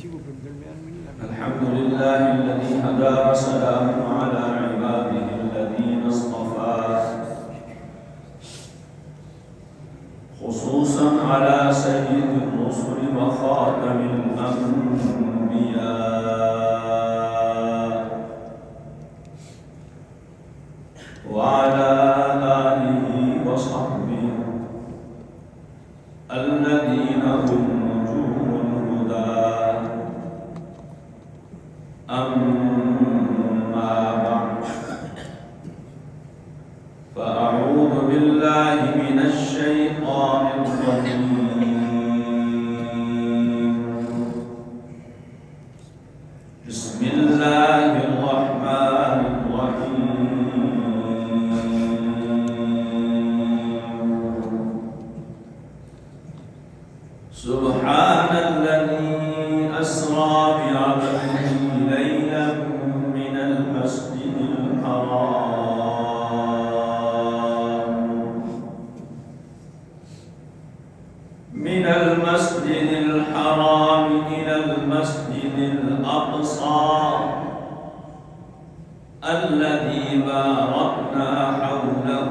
الحمد لله الذي هدى وسلام على عباده الذين اصطفى خصوصا على سيد الرسل وخاتم الأنبياء وعلى آله وصحبه الذين هم نجوم الهدى أما بعد فأعوذ بالله من الشيطان الرجيم بسم الله الرحمن الرحيم سبحان الذي أسرى بعبده ليلا من المسجد الحرام إلى المسجد الأقصى الذي باركنا حوله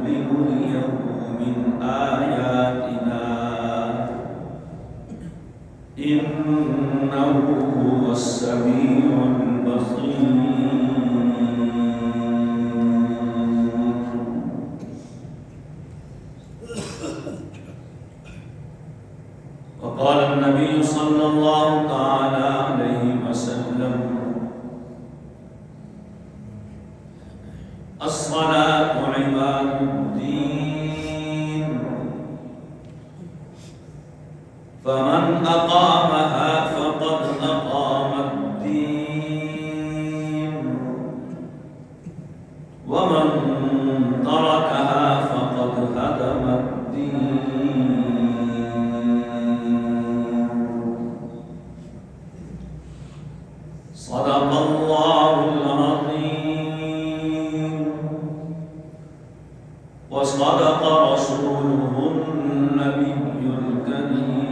لنريه من آياتنا إنه هو السميع البصير وقال النبي صلى الله تعالى عليه وسلم الصلاة عماد الدين فمن أقامها فقد أقام الدين ومن تركها فقد هدم الدين صدق الله العظيم وصدق رسوله النبي الكريم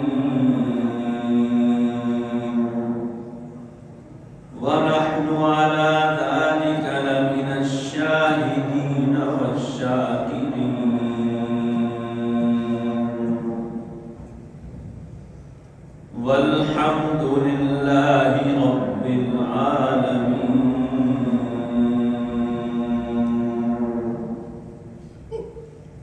ونحن على ذلك لمن الشاهدين والشاكرين والحمد لله رب العالمين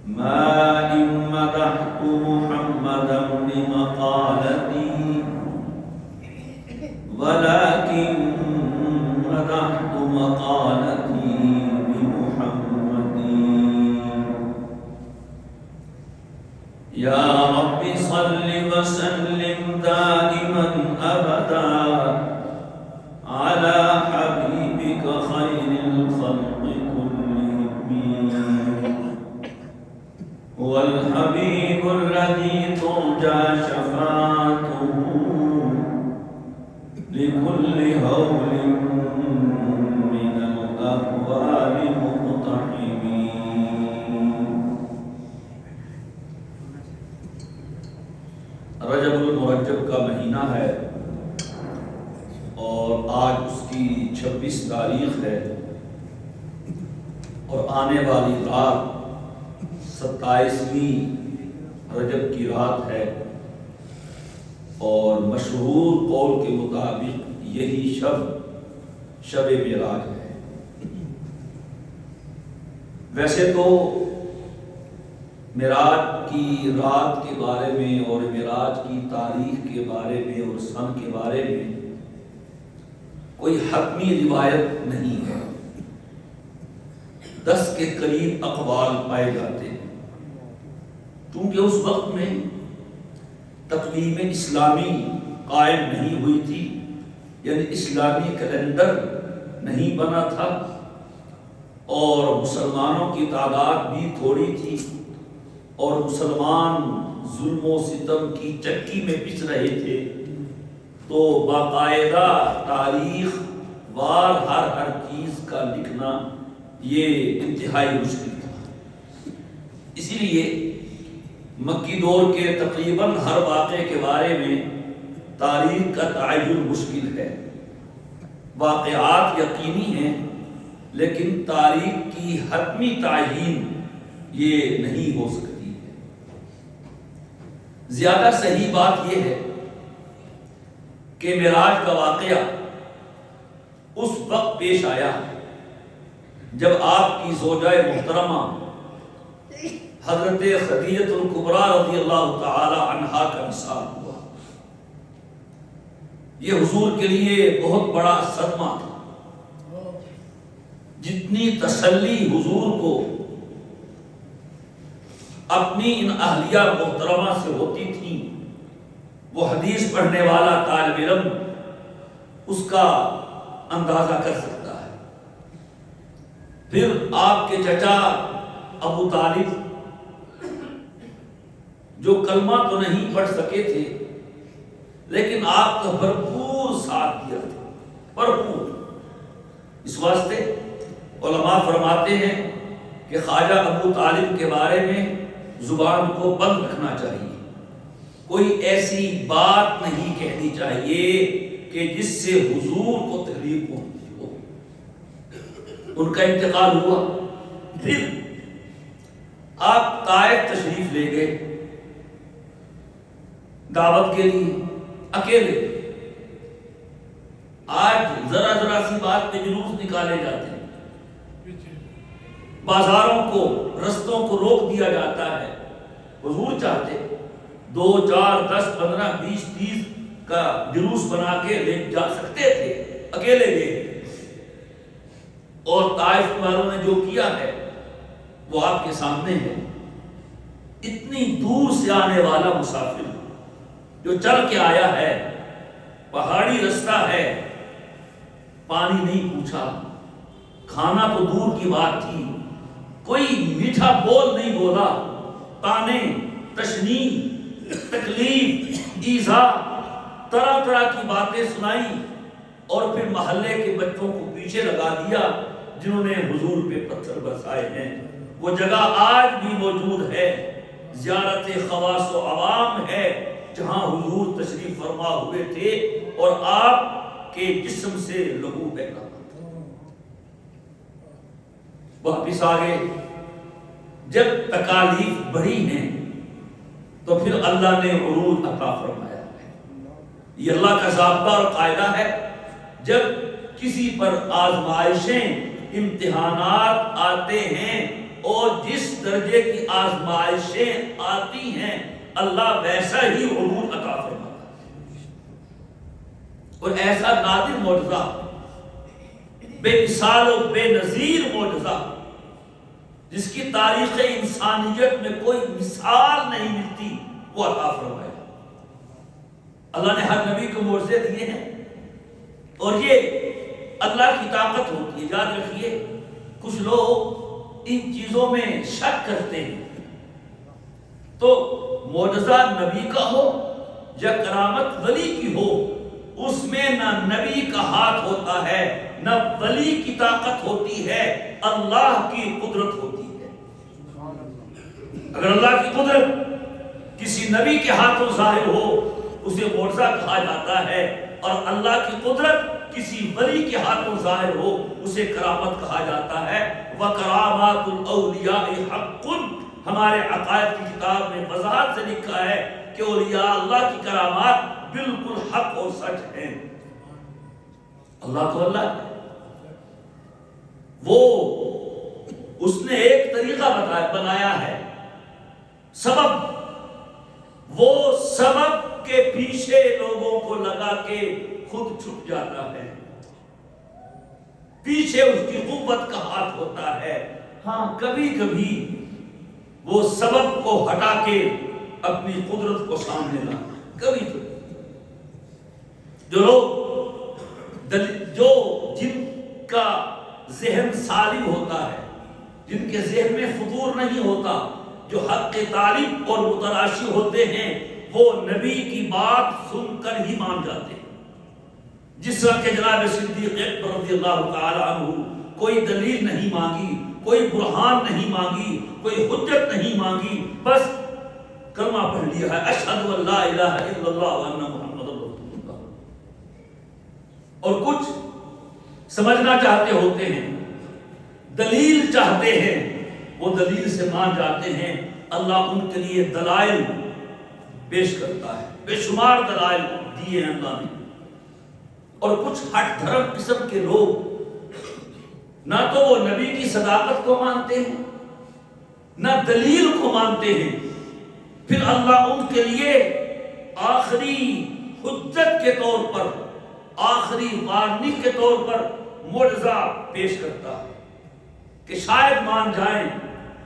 ما إن مدحت محمدا بمقالتي ولكن مدحت مقالتي بمحمد يا رب صل وسلم دائما أبدا على حبيبك خير الخلق كلهم هو الحبيب الذي ترجى شفاعته لكل هول من الأهوال مقتحمين رجب المرجب کا مہینہ ہے اور آج اس کی 26 تاریخ ہے اور آنے والی رات 27ویں رجب کی رات ہے اور مشہور قول کے مطابق یہی شب معراج ہے۔ ویسے تو معراج کی رات کے بارے میں اور معراج کی تاریخ کے بارے میں اور سن کے بارے میں کوئی حتمی روایت نہیں ہے، 10 کے قریب اقوال پائے جاتے ہیں، کیونکہ اس وقت میں تقویم اسلامی قائم نہیں ہوئی تھی، یعنی اسلامی کیلنڈر نہیں بنا تھا اور مسلمانوں کی تعداد بھی تھوڑی تھی اور مسلمان ظلم و ستم کی چکی میں پس رہے تھے، تو باقاعدہ تاریخ وار ہر چیز کا لکھنا یہ انتہائی مشکل تھا۔ اسی لیے مکی دور کے تقریباً ہر واقعے کے بارے میں تاریخ کا تعین مشکل ہے، واقعات یقینی ہیں لیکن تاریخ کی حتمی تعین یہ نہیں ہو سکتی ہے۔ زیادہ صحیح بات یہ ہے کہ معراج کا واقعہ اس وقت پیش آیا جب آپ کی زوجہ محترمہ حضرت خدیجہ الکبریٰ رضی اللہ تعالی عنہا کا وصال ہوا۔ یہ حضور کے لیے بہت بڑا صدمہ تھا۔ جتنی تسلی حضور کو اپنی ان اہلیہ محترمہ سے ہوتی تھی، وہ حدیث پڑھنے والا طالب علم اس کا اندازہ کر سکتا ہے۔ پھر آپ کے چچا ابو طالب جو کلمہ تو نہیں پڑھ سکے تھے لیکن آپ کا بھرپور ساتھ دیا تھا، بھرپور۔ اس واسطے علماء فرماتے ہیں کہ خواجہ ابو طالب کے بارے میں زبان کو بند رکھنا چاہیے، کوئی ایسی بات نہیں کہنی چاہیے کہ جس سے حضور کو تکلیف پہنچی ہو۔ ان کا انتقال ہوا، پھر آپ طائف تشریف لے گئے دعوت کے لیے اکیلے۔ آج ذرا ذرا سی بات پہ جلوس نکالے جاتے ہیں، بازاروں کو رستوں کو روک دیا جاتا ہے۔ حضور چاہتے 2 4 10 15 20 30 کا جلوس بنا کے لے جا سکتے تھے، اکیلے گئے۔ اور طائف والوں نے جو کیا ہے وہ آپ کے سامنے ہے۔ اتنی دور سے آنے والا مسافر جو چل کے آیا ہے، پہاڑی رستہ ہے، پانی نہیں پوچھا، کھانا تو دور کی بات تھی، کوئی میٹھا بول نہیں بولا، تانے، تشنیع، تکلیف، ایذا، طرح طرح کی باتیں سنائی، اور پھر محلے کے بچوں کو پیچھے لگا دیا جنہوں نے حضور پہ پتھر برسائے ہیں۔ وہ جگہ آج بھی موجود ہے، زیارت خواص و عوام ہے، جہاں حضور تشریف فرما ہوئے تھے اور آپ کے جسم سے لہو بہ رہا تھا۔ واپس آگے جب تکالیف بڑھی ہیں تو پھر اللہ نے عروج عطا فرمایا ہے۔ یہ اللہ کا ضابطہ اور قاعدہ ہے، جب کسی پر آزمائشیں، امتحانات آتے ہیں اور جس درجے کی آزمائشیں آتی ہیں اللہ ویسا ہی عروج عطا فرماتا ہے۔ اور ایسا نادر معجزہ، بے مثال و بے نظیر معجزہ جس کی تاریخ انسانیت میں کوئی مثال نہیں ملتی، وہ عطا فرمایا۔ اللہ نے ہر نبی کو معجزے دیے ہیں اور یہ اللہ کی طاقت ہوتی ہے۔ یاد رکھیے، کچھ لوگ ان چیزوں میں شک کرتے ہیں، تو معجزہ نبی کا ہو یا کرامت ولی کی ہو، اس میں نہ نبی کا ہاتھ ہوتا ہے نہ ولی کی طاقت ہوتی ہے، اللہ کی قدرت ہوتی ہے۔ اگر اللہ کی قدرت کسی نبی کے ہاتھوں ظاہر ہو اسے معجزہ کہا جاتا ہے، اور اللہ کی قدرت کسی ولی کے ہاتھوں ظاہر ہو اسے کرامت کہا جاتا ہے۔ وَكَرَامَاتُ الْأَوْلِيَاءِ حَقٌّ، ہمارے عقائد کی کتاب میں وضاحت سے لکھا ہے کہ اولیاء اللہ کی کرامات بالکل حق اور سچ ہیں۔ اللہ تو اللہ ہے، وہ اس نے ایک طریقہ بنایا ہے، سبب، وہ سبب کے پیچھے لوگوں کو لگا کے خود چھپ جاتا ہے، پیچھے اس کی قوت کا ہاتھ ہوتا ہے۔ ہاں کبھی کبھی وہ سبب کو ہٹا کے اپنی قدرت کو سامنے لانا، کبھی کبھی جن کا ذہن سالم ہوتا ہے، جن کے ذہن میں فطور نہیں ہوتا، جو حق کے طالب اور متلاشی ہوتے ہیں، وہ نبی کی بات سن کر ہی مان جاتے ہیں۔ جس طرح کہ جناب صدیق اکبر رضی اللہ تعالی عنہ کوئی دلیل نہیں مانگی، کوئی برہان نہیں مانگی، کوئی حجت نہیں مانگی، بس کلمہ پڑھ لیا ہے، اشہد ان لا الہ الا اللہ وان محمد رسول اللہ۔ اور کچھ سمجھنا چاہتے ہوتے ہیں، دلیل چاہتے ہیں، وہ دلیل سے مان جاتے ہیں۔ اللہ ان کے لیے دلائل پیش کرتا ہے، بے شمار دلائل دیے ہیں اللہ نے۔ اور کچھ ہٹ دھرم قسم کے لوگ نہ تو وہ نبی کی صداقت کو مانتے ہیں، نہ دلیل کو مانتے ہیں، پھر اللہ ان کے لیے آخری حجت کے طور پر، آخری وارننگ کے طور پر معجزہ پیش کرتا ہے کہ شاید مان جائیں۔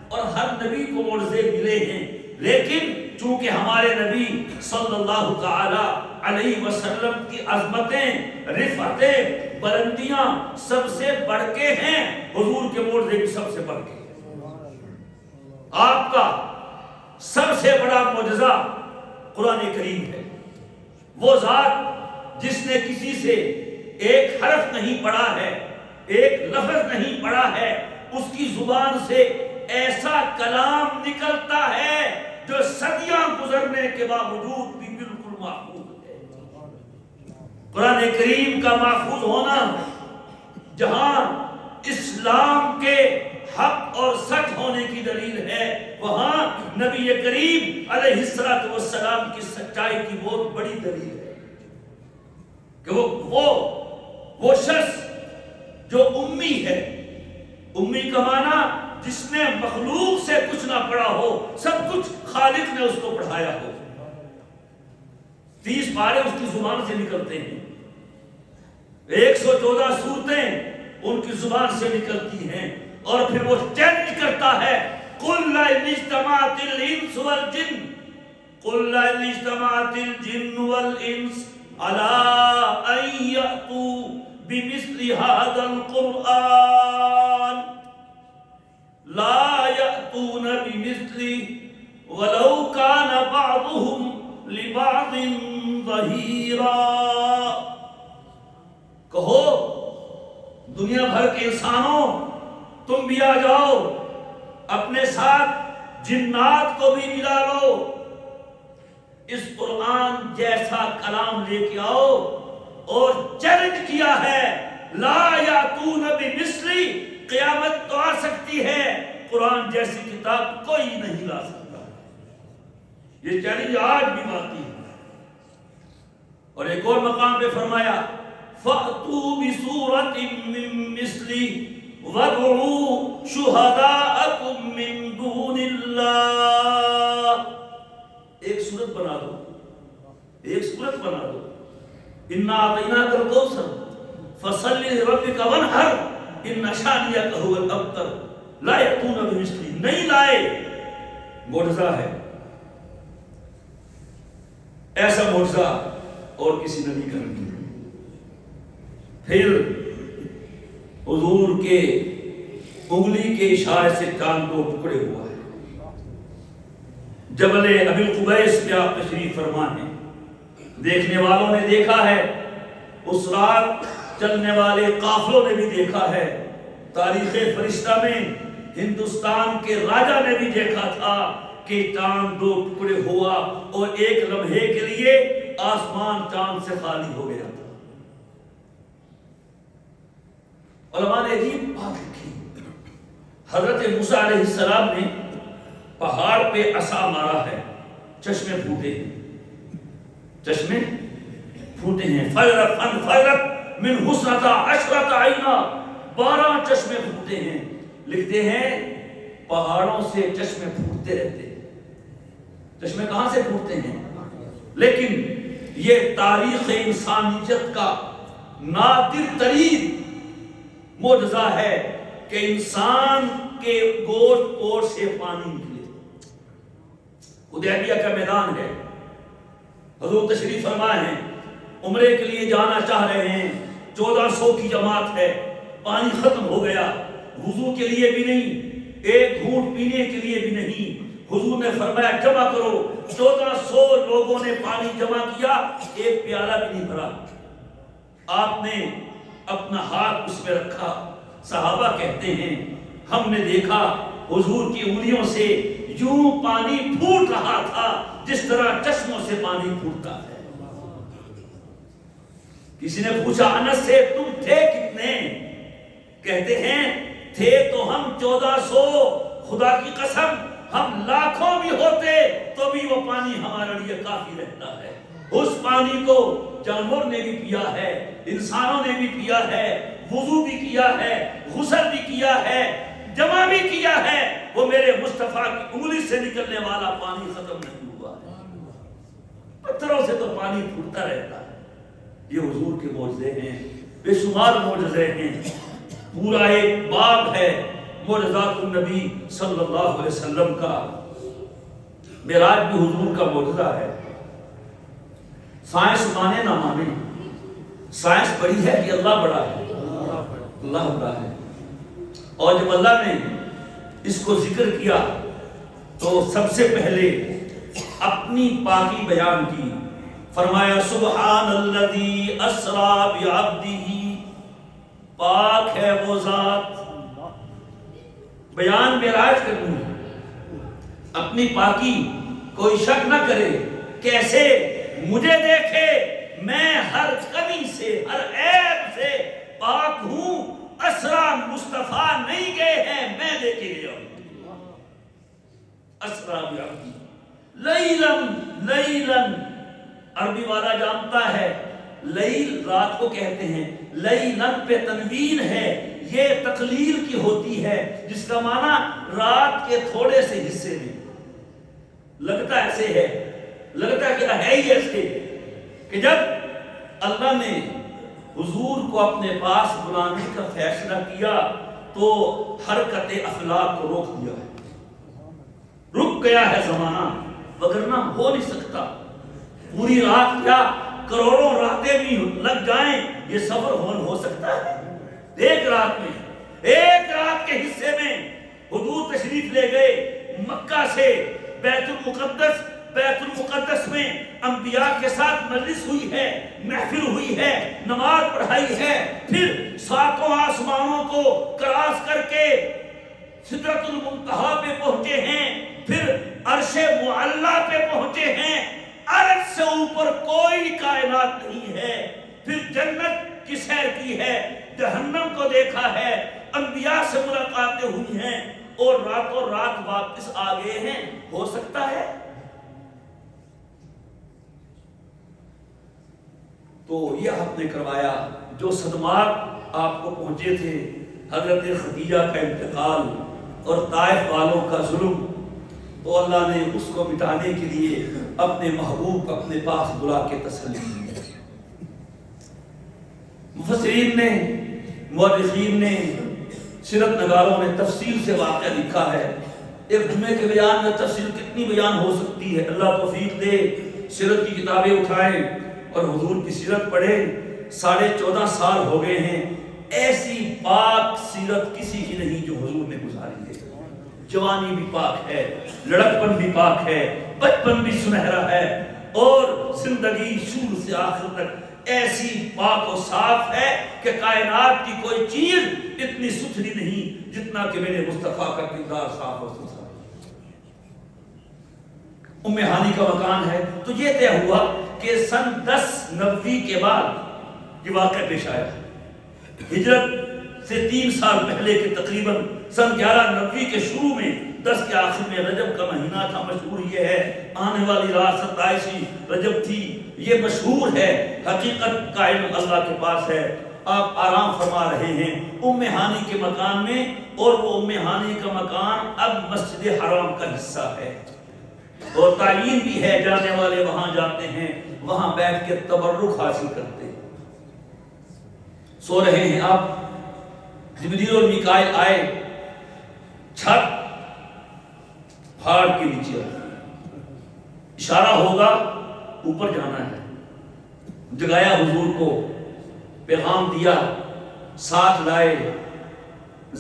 اور ہر نبی کو معجزے ملے ہیں، لیکن چونکہ ہمارے نبی صلی اللہ تعالی علیہ وسلم کی عظمتیں، رفعتیں، بلندیاں سب سے بڑھ کے ہیں، حضور کے معجزے بھی سب سے بڑھ کے ہیں۔ آپ کا سب سے بڑا معجزہ قرآن کریم ہے۔ وہ ذات جس نے کسی سے ایک حرف نہیں پڑھا ہے، ایک لفظ نہیں پڑھا ہے، اس کی زبان سے ایسا کلام نکلتا ہے جو صدیاں گزرنے کے باوجود بھی بالکل محفوظ ہے۔ قرآن کریم کا محفوظ ہونا جہاں اسلام کے حق اور سچ ہونے کی دلیل ہے، وہاں نبی کریم علیہ الصلوۃ والسلام کی سچائی کی بہت بڑی دلیل ہے کہ وہ شخص جو امی ہے، امی کا معنی جس نے مخلوق سے کچھ نہ پڑھا ہو، سب کچھ خالق نے اس کو پڑھایا ہو۔ 30 پارے اس کی زبان سے نکلتے ہیں، 114 سورتیں ان کی زبان سے نکلتی ہیں، اور پھر وہ چیلنج کرتا ہے، قُلْ لَئِنِ اجْتَمَعَتِ الْإِنسُ وَالْجِنُّ قُلْ لَئِنِ اجْتَمَعَتِ الْجِنُّ وَالْإِنسُ عَلَىٰ أَن يَأْتُوا بِمِثْلِ هَٰذَا الْقُرْآنِ لَا يَأْتُونَ بِمِثْلِهِ وَلَوْ كَانَ بَعْضُهُمْ لِبَعْضٍ ظَهِيرًا۔ کہو دنیا بھر کے انسانوں، تم بھی آ جاؤ، اپنے ساتھ جنات کو بھی ملا لو، اس قرآن جیسا کلام لے کے آؤ۔ اور چیلنج کیا ہے، لا یاتون بمثلی، قیامت تو آ سکتی ہے، قرآن جیسی کتاب کوئی نہیں لا سکتا۔ یہ چیلنج آج بھی باقی ہے۔ اور ایک اور مقام پہ فرمایا، فَأْتُوا بِسُورَةٍ مِّن مِّثْلِهِ وَادْعُوا شُهَدَاءَكُم مِّن دُونِ اللَّهِ۔ ایک سورت بنا دو، ایک سورت بنا دو، اِنَّا أَعْطَيْنَاكَ الْكَوْثَرَ فَصَلِّ لِرَبِّكَ وَانْحَرْ إِنَّ شَانِئَكَ هُوَ الْأَبْتَرُ۔ لا يَأْتُونَ بِمِثْلِهِ، نہیں لائے۔ معجزہ ہے، ایسا معجزہ اور کسی نبی کا نہیں۔ پھر حضور کے انگلی کے اشارے سے چاند دو ٹکڑے ہوا ہے۔ جبل ابی القبیس پہ آپ تشریف فرما ہیں، دیکھنے والوں نے دیکھا ہے، اس رات چلنے والے قافلوں نے بھی دیکھا ہے، تاریخ فرشتہ میں ہندوستان کے راجہ نے بھی دیکھا تھا کہ چاند دو ٹکڑے ہوا اور ایک لمحے کے لیے آسمان چاند سے خالی ہو گیا تھا۔ علماء نے عجیب بات لکھی، حضرت موسیٰ علیہ السلام نے پہاڑ پہ عصا مارا ہے، چشمے پھوٹے ہیں، چشمے پھوٹے ہیں، فَيْرَتْ مِنْ حُسْنَتَ عَشْرَةَ عَيْنًا، 12 چشمے پھوٹے ہیں۔ لکھتے ہیں پہاڑوں سے چشمے پھوٹتے رہتے ہیں۔ چشمے کہاں سے پھوٹتے ہیں؟ لیکن یہ تاریخ انسانیت کا نادر ترین معجزہ ہے کہ انسان کے گوشت پوش سے پانی نکلے۔ حدیبیہ کا میدان ہے، حضور تشریف فرما ہیں، عمرے کے لیے جانا چاہ رہے ہیں، 1400 کی جماعت ہے، پانی ختم ہو گیا، وضو کے لیے بھی نہیں، ایک گھونٹ پینے کے لیے بھی نہیں۔ حضور نے فرمایا جمع کرو، 1400 لوگوں نے پانی جمع کیا، ایک پیالہ بھی نہیں بھرا۔ آپ نے اپنا ہاتھ اس میں رکھا، صحابہ کہتے ہیں ہم نے دیکھا حضور کی انگلیوں سے یوں پانی پھوٹ رہا تھا جس طرح چشموں سے پانی پھوٹتا ہے۔ کسی نے پوچھا انس سے تم تھے کتنے؟ کہتے ہیں تھے تو ہم 1400، خدا کی قسم ہم لاکھوں بھی ہوتے تو بھی وہ پانی ہمارے لیے کافی رہتا ہے۔ اس پانی کو جانور نے بھی پیا ہے، انسانوں نے بھی پیا ہے، وضو بھی کیا ہے، غسل بھی کیا ہے، جمع بھی کیا ہے، وہ میرے مصطفیٰ کی انگلی سے نکلنے والا پانی ختم نہیں ہوا ہے۔ پتھروں سے تو پانی پھوٹتا رہتا ہے۔ یہ حضور کے معجزے ہیں، بے شمار معجزے ہیں، پورا ایک باب ہے معجزات النبی صلی اللہ علیہ وسلم کا۔ معراج بھی حضور کا معجزہ ہے۔ سائنس مانے نہ مانے، سائنس بڑی ہے کہ اللہ بڑا ہے؟ اللہ بڑا ہے۔ اور جب اللہ نے اس کو ذکر کیا تو سب سے پہلے اپنی پاکی بیان کی، فرمایا سبحان الذی اسری بعبدہ، پاک ہے وہ ذات۔ بیان معراج کرنی ہے، اپنی پاکی، کوئی شک نہ کرے۔ کیسے؟ مجھے دیکھے، میں ہر کمی سے، ہر عیب سے پاک ہوں۔ اسرا مصطفیٰ نہیں گئے ہیں، میں لے کے گیا ہوں۔ اسرا بعبدہ لیلاً، لیلاً عربی والا جانتا ہے، لیل رات کو کہتے ہیں، لیلاً پہ تنوین ہے، یہ تقلیل کی ہوتی ہے، جس کا معنی رات کے تھوڑے سے حصے میں۔ لگتا ایسے ہے، لگتا کیا ہے ہی ایسے کہ جب اللہ نے حضور کو اپنے پاس بلانے کا فیصلہ کیا تو حرکت افلاک کو روک دیا ہے، رک گیا ہے زمانہ، وگرنہ ہو نہیں سکتا۔ پوری رات کیا کروڑوں راتیں بھی لگ جائیں، یہ سفر ہو سکتا ہے؟ ایک رات میں، ایک رات کے حصے میں حضور تشریف لے گئے مکہ سے بیت المقدس۔ بیت المقدس میں انبیاء کے ساتھ مجلس ہوئی ہے، محفل ہوئی ہے، نماز پڑھائی ہے، پھر ساتوں آسمانوں کو کراس کر کے سدرۃ المنتہا پہ پہنچے ہیں، پھر عرش معلیٰ پہ پہنچے ہیں۔ عرش سے اوپر کوئی کائنات نہیں ہے۔ پھر جنت کی سیر کی ہے، جہنم کو دیکھا ہے، انبیاء سے ملاقاتیں ہوئی ہیں، اور راتوں رات واپس آ گئے ہیں۔ ہو سکتا ہے؟ تو یہ آپ نے کروایا۔ جو صدمات آپ کو پہنچے تھے، حضرت خدیجہ کا انتقال اور طائف والوں کا ظلم، تو اللہ نے اس کو مٹانے کے لیے اپنے محبوب اپنے پاس بلا کے تسلی دی۔ مفسرین نے، مورخین نے، سیرت نگاروں نے تفصیل سے واقعہ لکھا ہے۔ ایک جمعے کے بیان میں تفصیل کتنی بیان ہو سکتی ہے؟ اللہ توفیق دے، سیرت کی کتابیں اٹھائیں اور حضور کی سیرت پڑھیں۔ 14.5 سال ہو گئے ہیں، ایسی پاک سیرت کسی کی نہیں جو حضور نے گزاری ہے۔ جوانی بھی پاک ہے، لڑکپن بھی پاک ہے، بچپن بھی سنہرا ہے، اور زندگی شروع سے آخر تک ایسی پاک و صاف ہے کہ کائنات کی کوئی چیز اتنی ستھری نہیں جتنا کہ میرے مصطفیٰ کا کردار صاف و ستھرا۔ ام ہانی کا مکان ہے۔ تو یہ طے ہوا کہ سن 1090 کے بعد یہ واقعہ پیش آیا۔ ہجرت سے 3 سال پہلے کے تقریباً سن 1190 کے شروع میں، 10 کے آخر میں رجب کا مہینہ تھا۔ مشہور یہ ہے، آنے والی رات 27 رجب تھی، یہ مشہور ہے۔ حقیقت کا علم اللہ کے پاس ہے۔ آپ آرام فرما رہے ہیں ام ہانی کے مکان میں، اور وہ ام ہانی کا مکان اب مسجد حرام کا حصہ ہے، اور تعلیم بھی ہے، جانے والے وہاں جاتے ہیں، وہاں بیٹھ کے تبرک حاصل کرتے ہیں۔ سو رہے ہیں آپ، جبریل اور میکائیل آئے، چھت پھاڑ کے نیچے، اشارہ ہوگا اوپر جانا ہے۔ جگایا حضور کو، پیغام دیا، ساتھ لائے،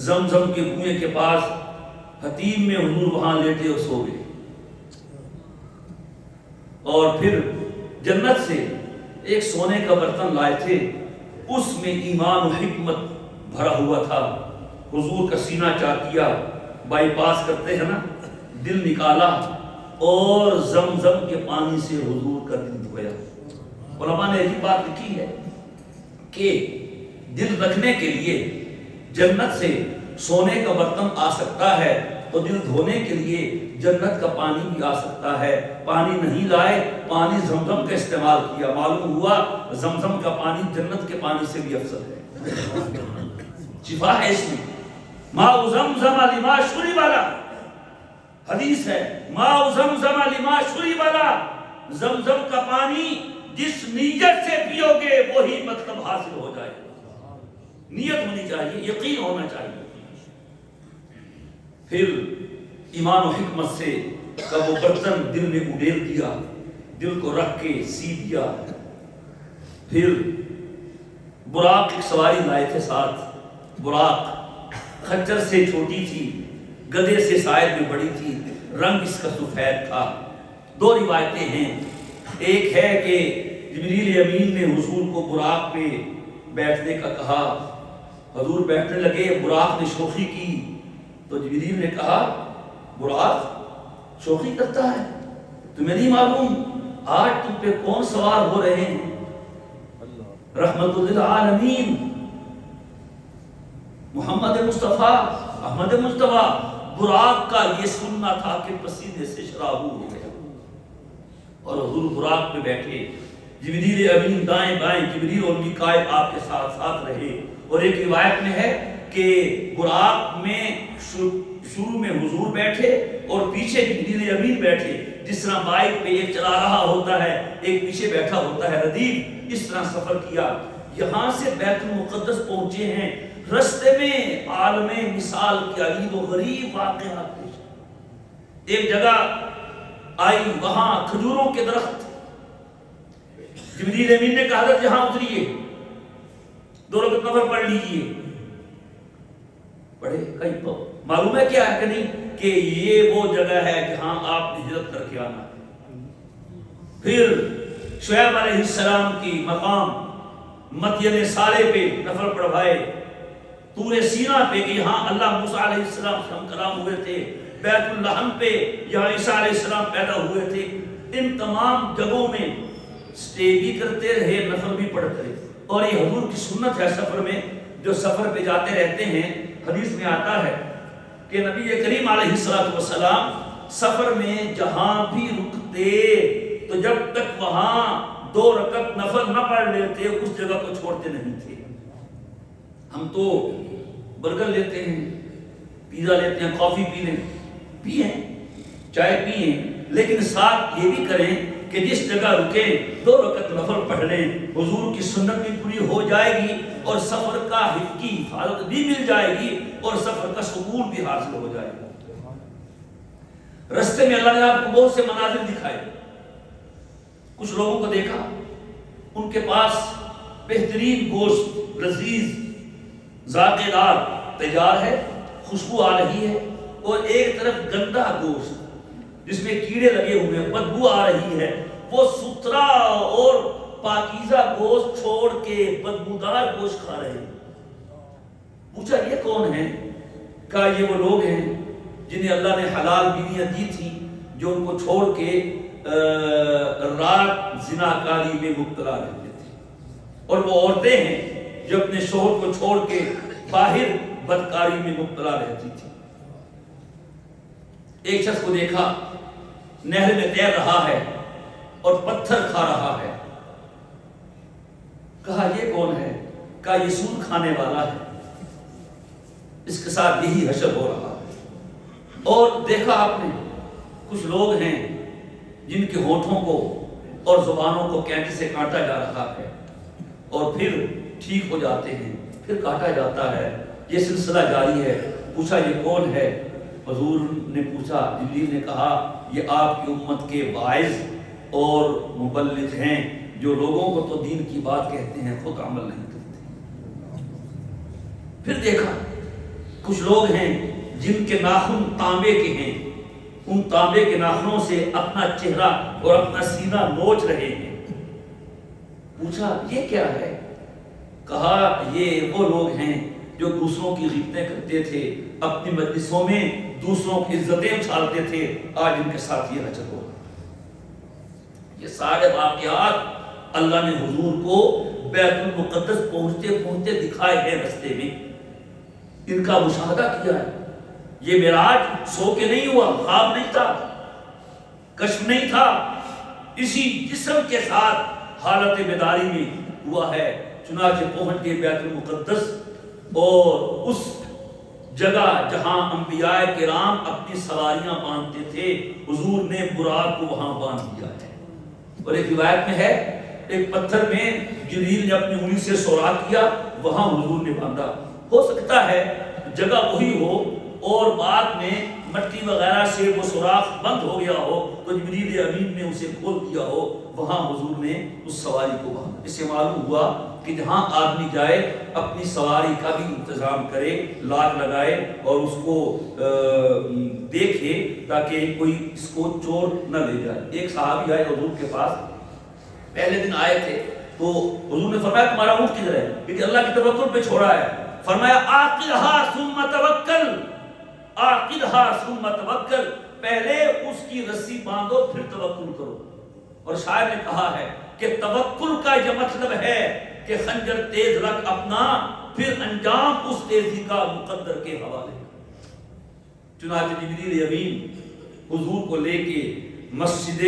زمزم کے کنویں کے پاس حتیم میں حضور وہاں لیٹے اور سو گئے۔ اور پھر جنت سے ایک سونے کا برتن لائے تھے، اس میں ایمان و حکمت بھرا ہوا تھا۔ حضور کا سینہ چاک کیا، بائی پاس کرتے ہیں نا، دل نکالا اور زمزم کے پانی سے حضور کا دل دھویا۔ علماء نے ایک بات لکھی ہے کہ دل رکھنے کے لیے جنت سے سونے کا برتن آ سکتا ہے تو دل دھونے کے لیے جنت کا پانی بھی آ سکتا ہے. پانی نہیں لائے، پانی زمزم کا استعمال کیا، معلوم ہوا زمزم کا پانی جنت کے پانی سے بھی افضل ہے. شفا ہے اس میں. ماء زمزم لما شرب له، حدیث ہے ماء زمزم لما شرب له، زمزم کا پانی جس نیت سے پیو گے وہی مطلب حاصل ہو جائے گا. نیت ہونی چاہیے، یقین ہونا چاہیے. پھر ایمان و حکمت سے وہ برتن دل میں اڈیل دیا، دل کو رکھ کے سی دیا. پھر براق ایک سواری لائے تھے ساتھ. براق خچر سے چھوٹی تھی، گدھے سے شاید میں بڑی تھی، رنگ اس کا سفید تھا. دو روایتیں ہیں. ایک ہے کہ جبریل امین نے حضور کو براق پہ بیٹھنے کا کہا، حضور بیٹھنے لگے، براق نے شوخی کی تو جبریل نے کہا براق شوخی کرتا ہے، تمہیں نہیں معلوم آج تم پہ کون سوار ہو رہے ہیں؟ رحمت للعالمین محمد مصطفیٰ احمد مصطفیٰ. براق کا یہ سننا تھا کہ پسینے سے شرابور ہو گیا اور حضور براق پہ بیٹھے. جبریل امین دائیں بائیں، جبریل اور میکائیل آپ کے ساتھ ساتھ رہے. اور ایک روایت میں ہے کہ براق میں شروع میں حضور بیٹھے اور پیچھے جبریل امین بیٹھے. جس طرح بائک پہ ایک چلا رہا ہوتا ہے ایک پیچھے بیٹھا ہوتا ہے ردیف، اس طرح سفر کیا. یہاں سے بیت المقدس پہنچے ہیں، رستے میں عالم مثال کے عجیب و غریب واقعات پیش. ایک جگہ آئی، وہاں کھجوروں کے درخت. جبریل امین نے کہا حضرت یہاں اتریے، 2 رکعت نفل پڑھ لیجئے. پڑھے کہیں تو معلوم ہے کیا ہے کہ نہیں کہ یہ وہ جگہ ہے جہاں آپ نے ہجرت کر کے آنا ہے. پھر شعیب علیہ السلام کی مقام مدین سارے پہ نفل پڑھوائے. طور سینا پہ کہ یہاں اللہ موسیٰ علیہ السلام سے ہم کلام ہوئے تھے. بیت اللحم پہ یہاں عیسیٰ علیہ السلام پیدا ہوئے تھے. ان تمام جگہوں میں سٹے بھی کرتے رہے، نفل بھی پڑھتے رہے. اور یہ حضور کی سنت ہے سفر میں، جو سفر پہ جاتے رہتے ہیں. حدیث میں آتا ہے کہ نبی کریم علیہ السلام سفر میں جہاں بھی رکتے تو جب تک وہاں 2 رکعت نفل نہ پڑھ لیتے اس جگہ کو چھوڑتے نہیں تھے. ہم تو برگر لیتے ہیں، پیزا لیتے ہیں، کافی پی لیں، پیئیں، چائے پیئیں، لیکن ساتھ یہ بھی کریں کہ جس جگہ رکیں 2 رکعت نفل پڑھ لیں. حضور کی سنت بھی پوری ہو جائے گی اور سفر کا کی حفاظت بھی مل جائے گی اور سفر کا سکون بھی حاصل ہو جائے گا. رستے میں اللہ نے آپ کو بہت سے مناظر دکھائے. کچھ لوگوں کو دیکھا ان کے پاس بہترین گوشت، لذیذ ذائقے دار تیار ہے، خوشبو آ رہی ہے، اور ایک طرف گندا گوشت جس میں کیڑے لگے ہوئے ہیں، بدبو آ رہی ہے. وہ ستھرا اور پاکیزہ گوشت چھوڑ کے بدبودار گوشت کھا رہے ہیں. پوچھا یہ کون ہیں؟ کہا یہ وہ لوگ ہیں جنہیں اللہ نے حلال بیویاں دی تھی، جو ان کو چھوڑ کے رات زناکاری میں مبتلا رہتے تھے. اور وہ عورتیں ہیں جو اپنے شوہر کو چھوڑ کے باہر بدکاری میں مبتلا رہتی تھی. ایک شخص کو دیکھا نہر میں تیر رہا ہے اور پتھر کھا رہا ہے. کہا یہ کون ہے؟ کہا یہ سود کھانے والا ہے، اس کے ساتھ یہی حشر ہو رہا ہے. اور دیکھا آپ نے کچھ لوگ ہیں جن کے ہونٹوں کو اور زبانوں کو کینچی سے کاٹا جا رہا ہے اور پھر ٹھیک ہو جاتے ہیں، پھر کاٹا جاتا ہے. یہ سلسلہ جاری ہے. پوچھا یہ کون ہے؟ حضور نے پوچھا، جبریل نے کہا یہ آپ کی امت کے واعظ اور مبلغ ہیں جو لوگوں کو تو دین کی بات کہتے ہیں، خود عمل نہیں کرتے. پھر دیکھا کچھ لوگ ہیں جن کے ناخن تانبے کے ہیں، ان تانبے کے ناخنوں سے اپنا چہرہ اور اپنا سینہ نوچ رہے ہیں. پوچھا یہ کیا ہے؟ کہا یہ وہ لوگ ہیں جو دوسروں کی غیبتیں کرتے تھے، اپنی مجلسوں میں دوسروں کی عزتیں اچھالتے تھے، آج ان کے ساتھ یہ حشر ہو. یہ سارے واقعات اللہ نے حضور کو بیت المقدس پہنچتے پہنچتے دکھائے ہیں رستے میں، ان کا مشاہدہ کیا ہے۔ یہ معراج سو کے نہیں ہوا، خواب نہیں تھا، کشف نہیں تھا، اسی جسم کے ساتھ حالت بیداری میں ہوا ہے۔ چنانچہ پہنچ گئے بیت المقدس، اور اس جگہ جہاں انبیاء کرام اپنی سواریاں باندھتے تھے، حضور نے براق کو وہاں باندھ دیا ہے۔ اور ایک روایت میں ہے ایک پتھر میں جبریل نے اپنی انگلی سے سوراخ کیا، وہاں حضور نے باندھا۔ ہو سکتا ہے جگہ وہی ہو اور بعد میں مٹی وغیرہ سے وہ سوراخ بند ہو گیا ہو تو جبریل امین نے اسے کھول دیا ہو، وہاں حضور نے اس سواری کو باندھا۔ اس سے معلوم ہوا کہ جہاں آدمی جائے اپنی سواری کا بھی انتظام کرے، لاگ لگائے اور اس کو دیکھے تاکہ کوئی اس کو چور نہ لے جائے۔ ایک صحابی آئے حضور کے پاس، پہلے دن آئے تھے تو حضور نے فرمایا تمہارا اونٹ کدھر ہے؟ کیونکہ اللہ کی توکل پہ چھوڑا ہے۔ فرمایا عاقلھا ثم توکل، عاقلھا ثم توکل، پہلے اس کی رسی باندھو پھر توکل کرو۔ اور شاعر نے کہا ہے کہ توکل کا یہ مطلب ہے کہ خنجر تیز رکھ اپنا، پھر انجام اس تیزی کا مقدر کے حوالے۔ چنانچہ جبریل امین حضور کو لے کے مسجد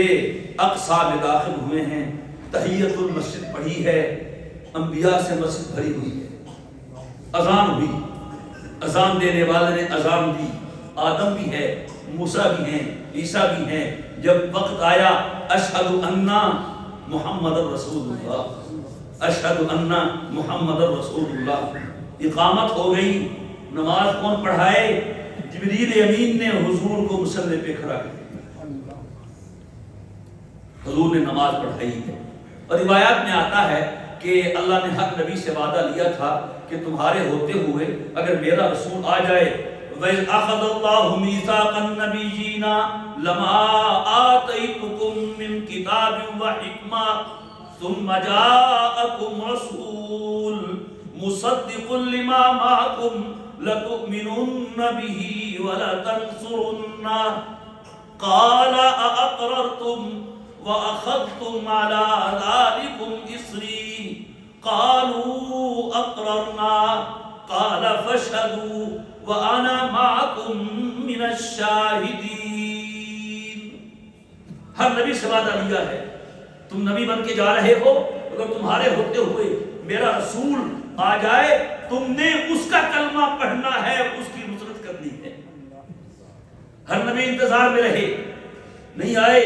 اقصیٰ میں داخل ہوئے ہیں، تحیۃ المسجد پڑھی ہے، انبیاء سے مسجد بھری ہوئی ہے، اذان ہوئی، اذان دینے والے نے اذان دی، آدم بھی ہے، موسیٰ بھی ہیں، عیسیٰ بھی ہیں۔ جب وقت آیا اشہد ان محمد رسول اللہ، اشہد ان محمد رسول اللہ، اقامت ہو گئی، نماز کون پڑھائے؟ جبریل امین نے حضور کو مصلی پہ کھڑا کر دیا، حضور نے نماز پڑھائی ہے۔ اور روایات میں آتا ہے کہ اللہ نے حق نبی سے وعدہ لیا تھا کہ تمہارے ہوتے ہوئے اگر میرا رسول آ جائے، وَإِذْ أَخَذَ اللَّهُ مِيثَاقَ النَّبِيِّينَ لَمَا آتَيْتُكُم مِّن كِتَابٍ وَحِكْمَةٍ ثُمَّ جَاءَكُمْ رَسُولٌ مُصَدِّقٌ لِّمَا مَعَكُمْ لَتُؤْمِنُنَّ بِهِ وَلَتَنصُرُنَّهُ قَالَ أَأَقْرَرْتُمْ وَأَخَذْتُمْ عَلَى ذَلِكُمْ إِصْرِي قَالُوا أَقْرَرْنَا قَالَ فَاشْهَدُوا وَأَنَا مَعَكُمْ مِنَ الشَّاهِدِينَ۔ ہر نبی سے وعدہ لیا ہے، تم نبی بن کے جا رہے ہو، اگر تمہارے ہوتے ہوئے میرا رسول آ جائے، تم نے اس کا کلمہ پڑھنا ہے، اس کی نصرت کرنی ہے۔ ہر نبی انتظار میں رہے، نہیں آئے۔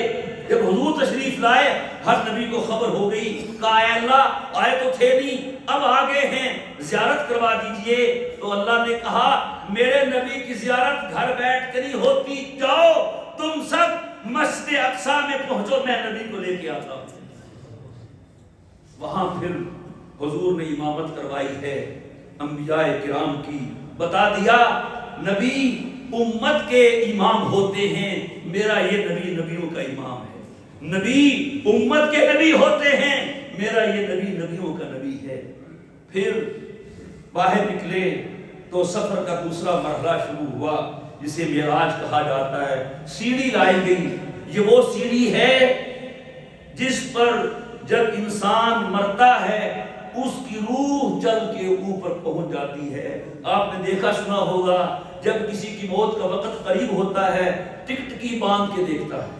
جب حضور تشریف لائے ہر نبی کو خبر ہو گئی، کہا اے اللہ آئے تو تھے نہیں، اب آگے ہیں، زیارت کروا دیجئے۔ تو اللہ نے کہا میرے نبی کی زیارت گھر بیٹھ کر ہی ہوتی، جاؤ تم سب مسجد اقصیٰ میں پہنچو، میں نبی کو لے کے آتا ہوں۔ وہاں پھر حضور نے امامت کروائی ہے انبیاء کرام کی، بتا دیا نبی امت کے امام ہوتے ہیں، میرا یہ نبی نبیوں کا امام ہے۔ نبی امت کے نبی ہوتے ہیں، میرا یہ نبی نبیوں کا نبی ہے۔ پھر باہر نکلے تو سفر کا دوسرا مرحلہ شروع ہوا جسے معراج کہا جاتا ہے۔ سیڑھی لائی گئی، یہ وہ سیڑھی ہے جس پر جب انسان مرتا ہے اس کی روح چل کے اوپر پہنچ جاتی ہے۔ آپ نے دیکھا سنا ہوگا جب کسی کی موت کا وقت قریب ہوتا ہے ٹکٹ کی باندھ کے دیکھتا ہے،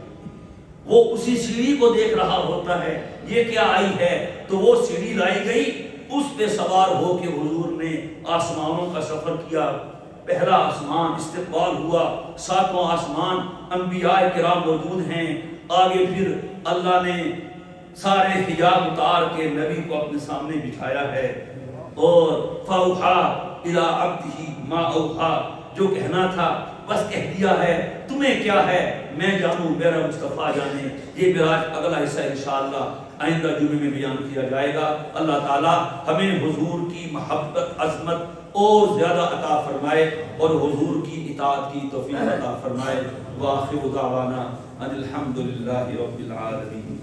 وہ اسی سیڑھی کو دیکھ رہا ہوتا ہے، یہ کیا آئی ہے؟ تو وہ سیڑھی لائی گئی، اس پہ سوار ہو کے حضور نے آسمانوں کا سفر کیا۔ پہلا آسمان استقبال ہوا، ساتواں آسمان انبیاء کرام موجود ہیں۔ آگے پھر اللہ نے سارے حجاب اتار کے نبی کو اپنے سامنے بٹھایا ہے، اور فَأَوْحَىٰ إِلَىٰ عَبْدِهِ مَا أَوْحَىٰ، جو کہنا تھا بس کہہ دیا ہے، تمہیں کیا ہے میں جانوں، میرا مصطفیٰ جانے۔ یہ معراج اگلا حصہ انشاءاللہ آئندہ جمعے میں بیان کیا جائے گا۔ اللہ تعالی ہمیں حضور کی محبت عظمت اور زیادہ عطا فرمائے اور حضور کی اطاعت کی توفیق عطا فرمائے۔ وآخر دعوانا ان الحمد للہ رب العالمین۔